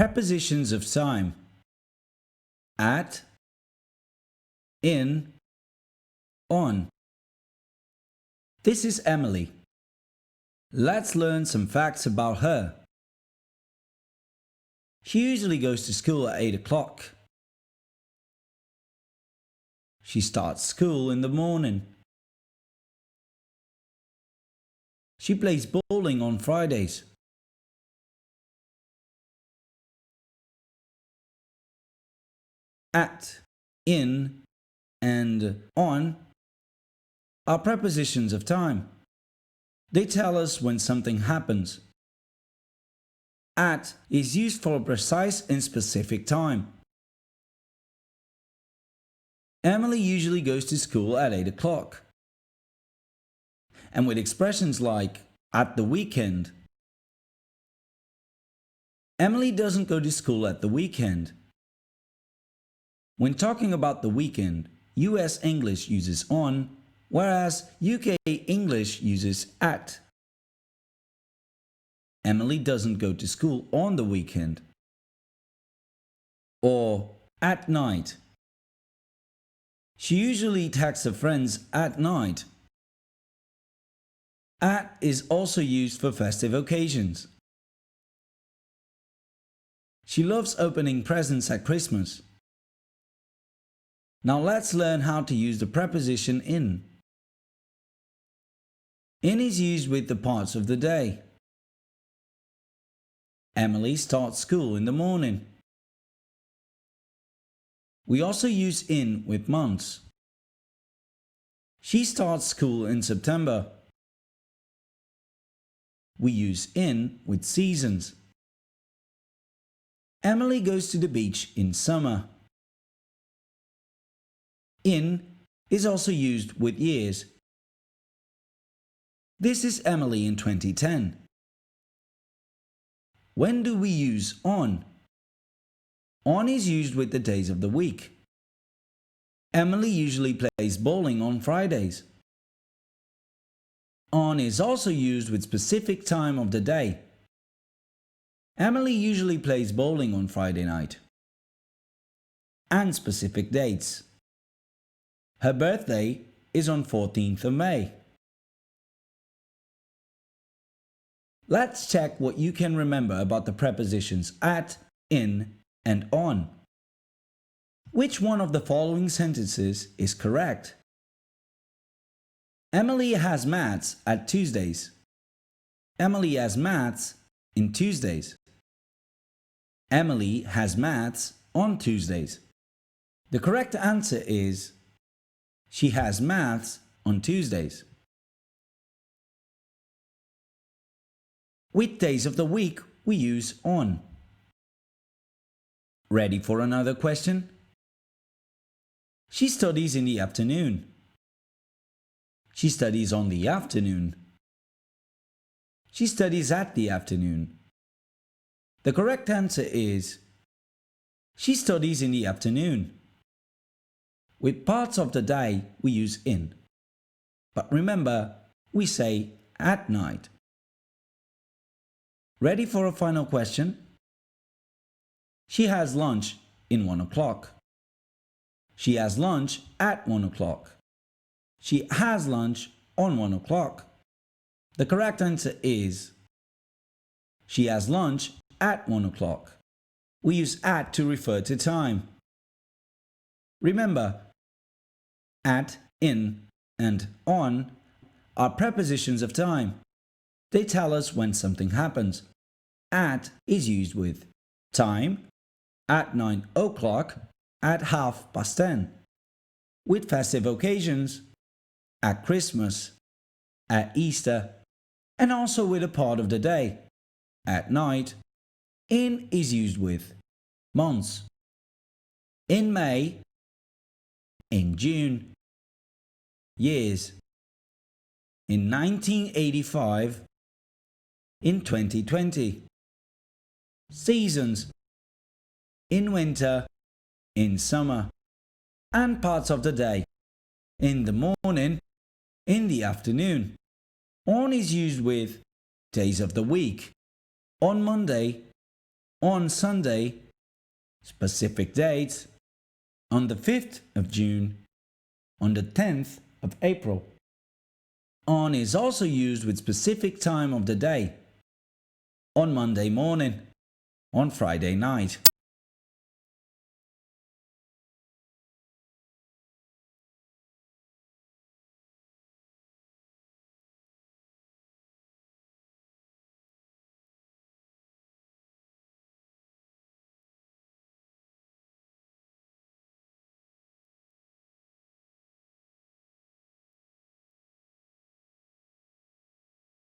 Prepositions of time. At, in, on. This is Emily. Let's learn some facts about her. She usually goes to school at 8 o'clock. She starts school in the morning. She plays bowling on Fridays. At, in, and on are prepositions of time. They tell us when something happens. At is used for a precise and specific time. Emily usually goes to school at 8 o'clock. And with expressions like at the weekend. Emily doesn't go to school at the weekend. When talking about the weekend, US English uses on, whereas UK English uses at. Emily doesn't go to school on the weekend. Or at night. She usually texts her friends at night. At is also used for festive occasions. She loves opening presents at Christmas. Now let's learn how to use the preposition in. In is used with the parts of the day. Emily starts school in the morning. We also use in with months. She starts school in September. We use in with seasons. Emily goes to the beach in summer. In is also used with years. This is Emily in 2010. When do we use on? On is used with the days of the week. Emily usually plays bowling on Fridays. On is also used with specific time of the day. Emily usually plays bowling on Friday night. And specific dates. Her birthday is on 14th of May. Let's check what you can remember about the prepositions at, in, and on. Which one of the following sentences is correct? Emily has maths at Tuesdays. Emily has maths in Tuesdays. Emily has maths on Tuesdays. The correct answer is she has maths on Tuesdays. With days of the week, we use on. Ready for another question? She studies in the afternoon. She studies on the afternoon. She studies at the afternoon. The correct answer is she studies in the afternoon. With parts of the day, we use in. But remember, we say at night. Ready for a final question? She has lunch in 1 o'clock. She has lunch at 1 o'clock. She has lunch on 1 o'clock. The correct answer is she has lunch at 1 o'clock. We use at to refer to time. Remember, at, in, and on are prepositions of time. They tell us when something happens. At is used with time, at 9 o'clock, at 10:30. With festive occasions, at Christmas, at Easter, and also with a part of the day, at night. In is used with months. In May, in June, years. In 1985, in 2020. Seasons. In winter, in summer. And parts of the day. In the morning, in the afternoon. On is used with days of the week. On Monday, On Sunday, specific dates, on the 5th of June, on the 10th of April. On is also used with specific time of the day. On Monday morning, on Friday night.